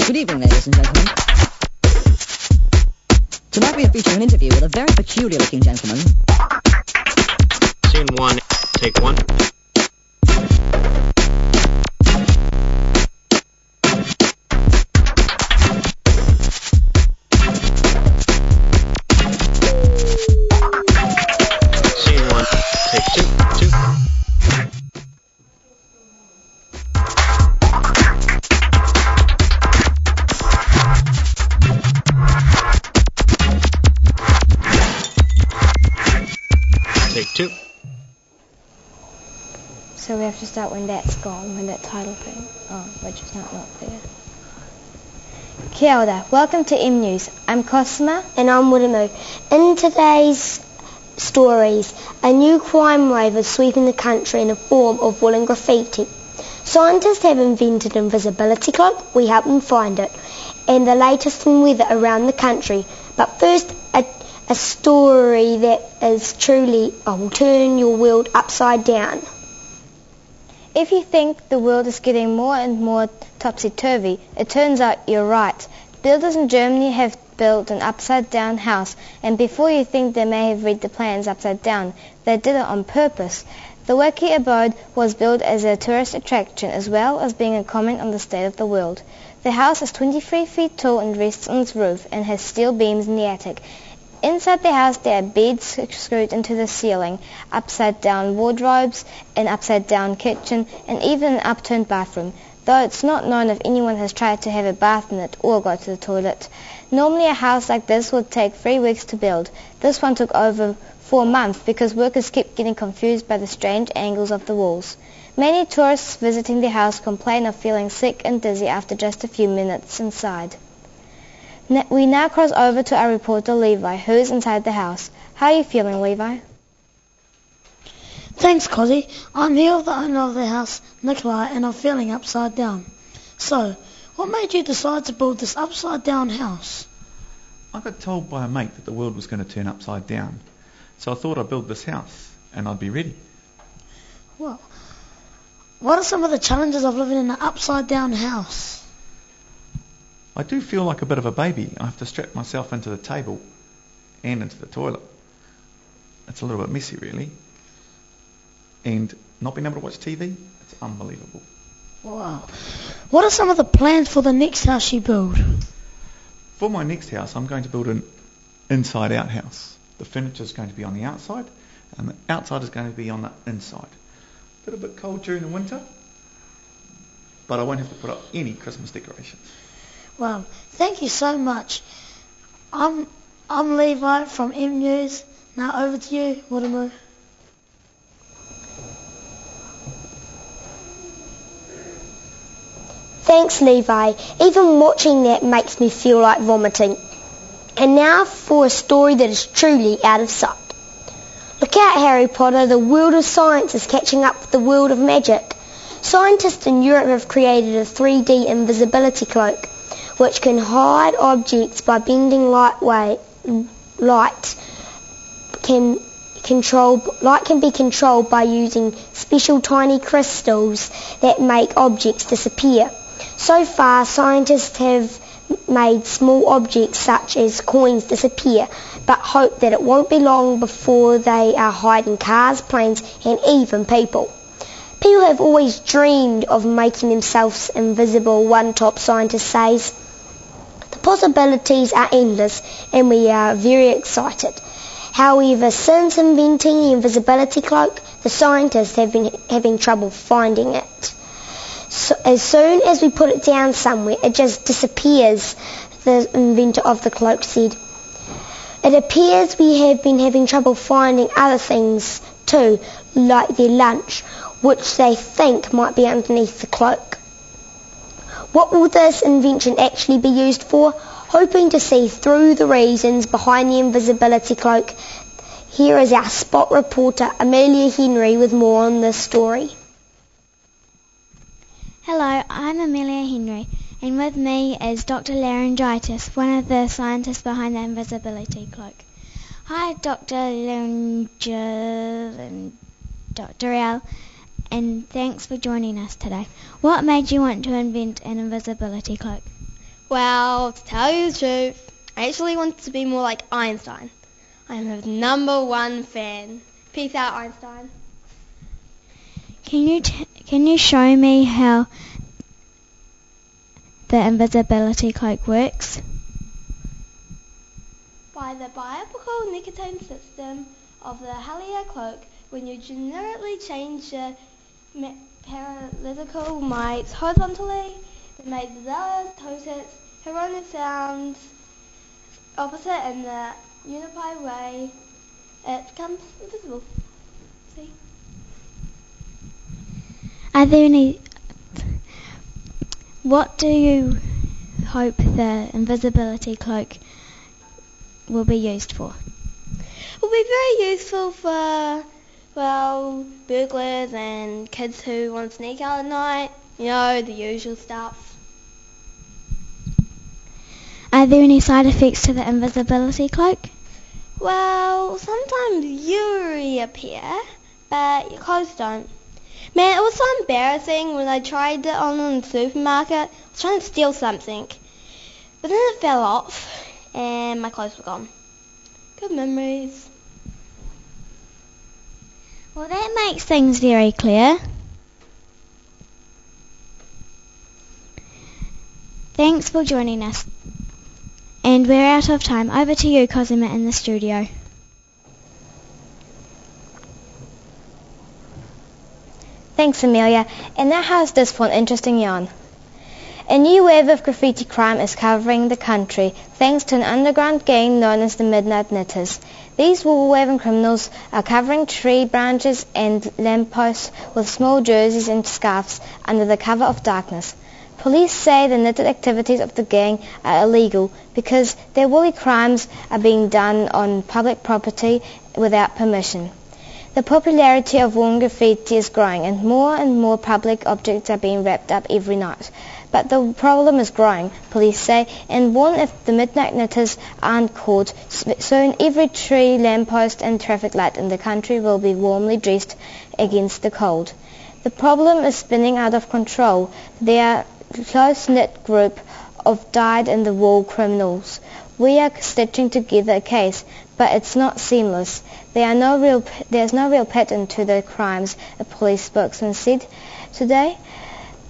Good evening, ladies and gentlemen. Tonight we are featuring an interview with a very peculiar-looking gentleman. Scene 1, take 1. Scene 1, take 2. Take 2. So we have to start when that's gone, when that title thing, which is not there. Kia ora, welcome to M News. I'm Cosima. And I'm Wiramu. In today's stories, a new crime wave is sweeping the country in the form of woolen graffiti. Scientists have invented an invisibility cloak. We help them find it. And the latest in weather around the country. But first, a story that is truly will turn your world upside down. If you think the world is getting more and more topsy-turvy, it turns out you're right. Builders in Germany have built an upside-down house, and before you think they may have read the plans upside down, they did it on purpose. The wacky abode was built as a tourist attraction as well as being a comment on the state of the world. The house is 23 feet tall and rests on its roof and has steel beams in the attic. Inside the house there are beds screwed into the ceiling, upside-down wardrobes, an upside-down kitchen, and even an upturned bathroom, though it's not known if anyone has tried to have a bath in it or go to the toilet. Normally a house like this would take 3 weeks to build. This one took over 4 months because workers kept getting confused by the strange angles of the walls. Many tourists visiting the house complain of feeling sick and dizzy after just a few minutes inside. We now cross over to our reporter Levi, who is inside the house. How are you feeling, Levi? Thanks, Cosy. I'm here with the owner of the house, Nikolai, and I'm feeling upside down. So, what made you decide to build this upside down house? I got told by a mate that the world was going to turn upside down, so I thought I'd build this house, and I'd be ready. Well, what are some of the challenges of living in an upside down house? I do feel like a bit of a baby. I have to strap myself into the table and into the toilet. It's a little bit messy, really. And not being able to watch TV, it's unbelievable. Wow. What are some of the plans for the next house you build? For my next house, I'm going to build an inside-out house. The furniture is going to be on the outside, and the outside is going to be on the inside. A little bit cold during the winter, but I won't have to put up any Christmas decorations. Well, thank you so much. I'm Levi from M News. Now over to you, Wiramu. Thanks, Levi. Even watching that makes me feel like vomiting. And now for a story that is truly out of sight. Look out, Harry Potter, the world of science is catching up with the world of magic. Scientists in Europe have created a 3D invisibility cloak, which can hide objects by bending light. Light can be controlled by using special tiny crystals that make objects disappear. So far, scientists have made small objects such as coins disappear, but hope that it won't be long before they are hiding cars, planes, and even people. People have always dreamed of making themselves invisible, one top scientist says. The possibilities are endless, and we are very excited. However, since inventing the invisibility cloak, the scientists have been having trouble finding it. So as soon as we put it down somewhere, it just disappears, the inventor of the cloak said. It appears we have been having trouble finding other things too, like their lunch, which they think might be underneath the cloak. What will this invention actually be used for? Hoping to see through the reasons behind the invisibility cloak, here is our spot reporter Amelia Henry with more on this story. Hello, I'm Amelia Henry, and with me is Dr. Laryngitis, one of the scientists behind the invisibility cloak. Hi, Dr. Laryngitis and Dr. L, and thanks for joining us today. What made you want to invent an invisibility cloak? Well, to tell you the truth, I actually want to be more like Einstein. I'm his #1 fan. Peace out, Einstein. Can you show me how the invisibility cloak works? By the bioptical nicotine system of the Halia cloak, when you generically change the paralytical mites horizontally, they make the tosis harmonic sounds opposite in the unified way, it becomes invisible. See? What do you hope the invisibility cloak will be used for? It will be very useful for, burglars and kids who want to sneak out at night. You know, the usual stuff. Are there any side effects to the invisibility cloak? Well, sometimes you reappear, but your clothes don't. Man, it was so embarrassing when I tried it on in the supermarket. I was trying to steal something, but then it fell off, and my clothes were gone. Good memories. Well, that makes things very clear. Thanks for joining us. And we're out of time. Over to you, Cosima, in the studio. Thanks, Amelia. And now how's this for an interesting yarn? A new wave of graffiti crime is covering the country, thanks to an underground gang known as the Midnight Knitters. These wool-woven criminals are covering tree branches and lampposts with small jerseys and scarves under the cover of darkness. Police say the knitted activities of the gang are illegal because their woolly crimes are being done on public property without permission. The popularity of woolen graffiti is growing and more public objects are being wrapped up every night. But the problem is growing, police say, and warn if the Midnight Knitters aren't caught, soon every tree, lamppost and traffic light in the country will be warmly dressed against the cold. The problem is spinning out of control. There are a close-knit group of dyed-in-the-wool criminals. We are stitching together a case, but it's not seamless. There's no real pattern to the crimes, a police spokesman said today.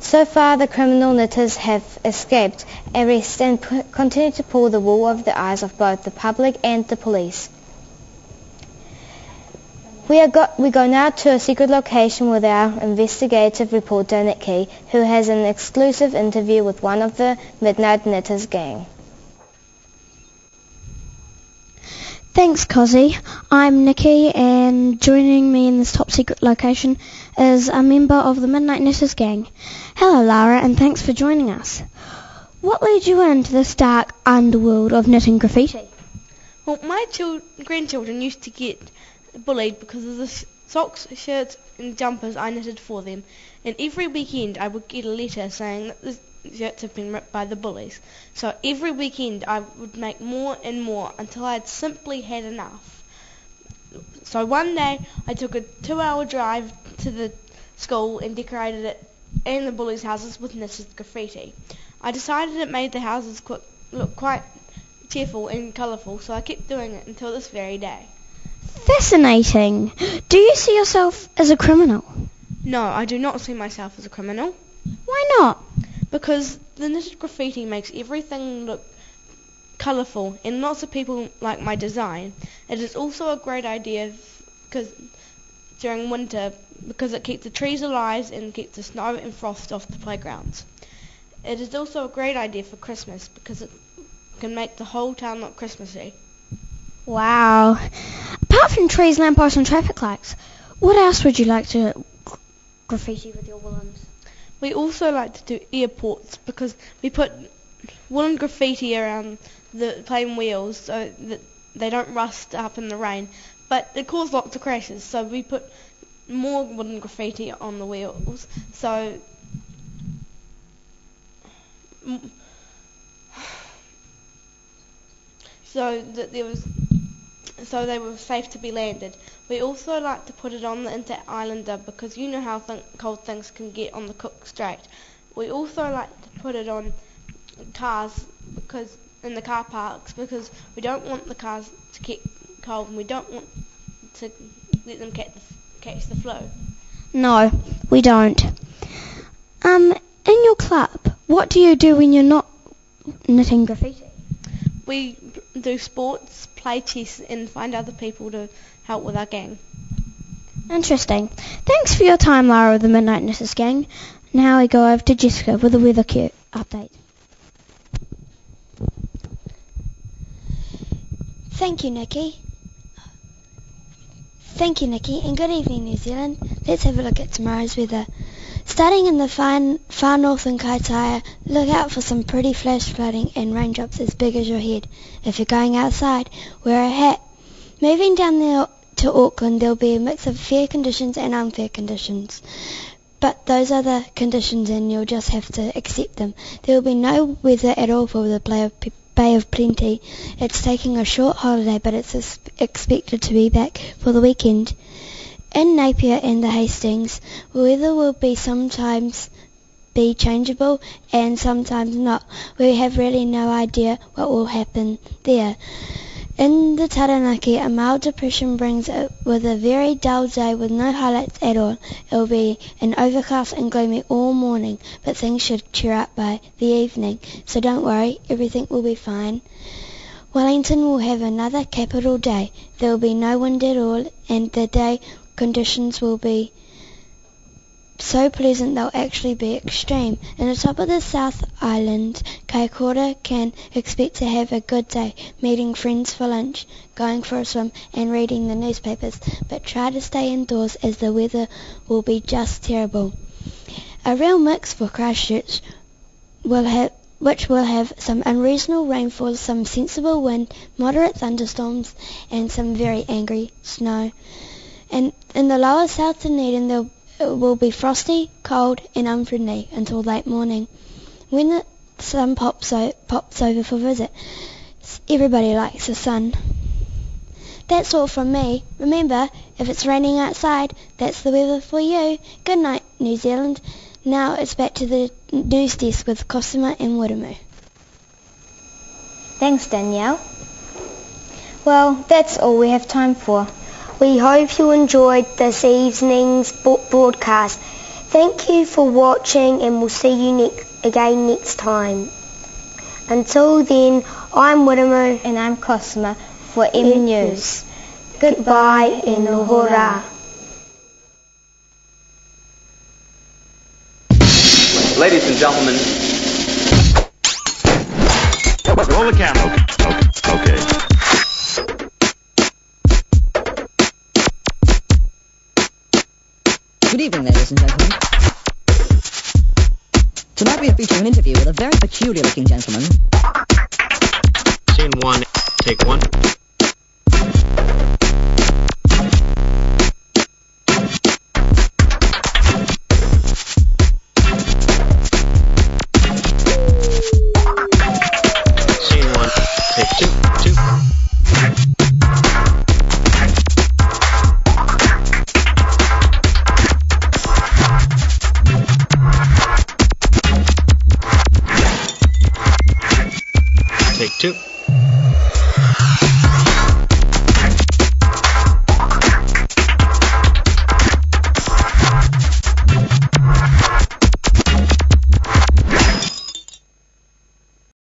So far, the criminal knitters have escaped arrest and continue to pull the wool over the eyes of both the public and the police. We go now to a secret location with our investigative reporter Nikki, who has an exclusive interview with one of the Midnight Knitters gang. Thanks, Cozzy. I'm Nikki, and joining me in this top secret location is a member of the Midnight Knitters gang. Hello, Lara, and thanks for joining us. What led you into this dark underworld of knitting graffiti? Well, my grandchildren used to get bullied because of the socks, shirts and jumpers I knitted for them, and every weekend I would get a letter saying that the shirts have been ripped by the bullies. So every weekend I would make more and more until I had simply had enough. So one day I took a 2-hour drive to the school and decorated it and the bullies' houses with knitted graffiti. I decided it made the houses look quite cheerful and colourful, so I kept doing it until this very day. Fascinating. Do you see yourself as a criminal? No, I do not see myself as a criminal. Why not? Because the knitted graffiti makes everything look colourful, and lots of people like my design. It is also a great idea during winter because it keeps the trees alive and keeps the snow and frost off the playgrounds. It is also a great idea for Christmas because it can make the whole town look Christmassy. Wow. Apart from trees, lampposts and traffic lights, what else would you like to graffiti with your woolens? We also like to do airports because we put woolen graffiti around the plane wheels so that they don't rust up in the rain, but it causes lots of crashes, so we put more woolen graffiti on the wheels so that they were safe to be landed. We also like to put it on the Inter-Islander because you know how cold things can get on the Cook Strait. We also like to put it on cars because in the car parks because we don't want the cars to get cold and we don't want to let them catch the flu. No, we don't. In your club, what do you do when you're not knitting graffiti? We do sports, play chess and find other people to help with our gang. Interesting. Thanks for your time, Lara of the Midnight Knitters Gang. Now we go over to Jessica with a weather update. Thank you, Nikki, and good evening, New Zealand. Let's have a look at tomorrow's weather. Starting in the far north in Kaitaia, look out for some pretty flash flooding and raindrops as big as your head. If you're going outside, wear a hat. Moving down there to Auckland, there'll be a mix of fair conditions and unfair conditions. But those are the conditions and you'll just have to accept them. There will be no weather at all for the Bay of Plenty. It's taking a short holiday, but it's expected to be back for the weekend. In Napier and the Hastings, weather will be sometimes be changeable and sometimes not. We have really no idea what will happen there. In the Taranaki, a mild depression brings it with a very dull day with no highlights at all. It will be an overcast and gloomy all morning, but things should cheer up by the evening. So don't worry, everything will be fine. Wellington will have another capital day. There will be no wind at all, and the day conditions will be so pleasant they'll actually be extreme. In the top of the South Island, Kaikoura can expect to have a good day, meeting friends for lunch, going for a swim and reading the newspapers, but try to stay indoors as the weather will be just terrible. A real mix for Christchurch which will have some unreasonable rainfall, some sensible wind, moderate thunderstorms and some very angry snow. And in the lower South Dunedin there will be frosty, cold and unfriendly until late morning. When the sun pops over for visit, everybody likes the sun. That's all from me. Remember, if it's raining outside, that's the weather for you. Good night, New Zealand. Now it's back to the news desk with Cosima and Wiremu. Thanks, Danielle. Well, that's all we have time for. We hope you enjoyed this evening's broadcast. Thank you for watching and we'll see you again next time. Until then, I'm Wiremu And I'm Cosima for M News. Goodbye and ohora. Ladies and gentlemen. Roll the camera. Okay. Good evening, ladies and gentlemen. Tonight we are featuring an interview with a very peculiar-looking gentleman. Scene 1, take 1.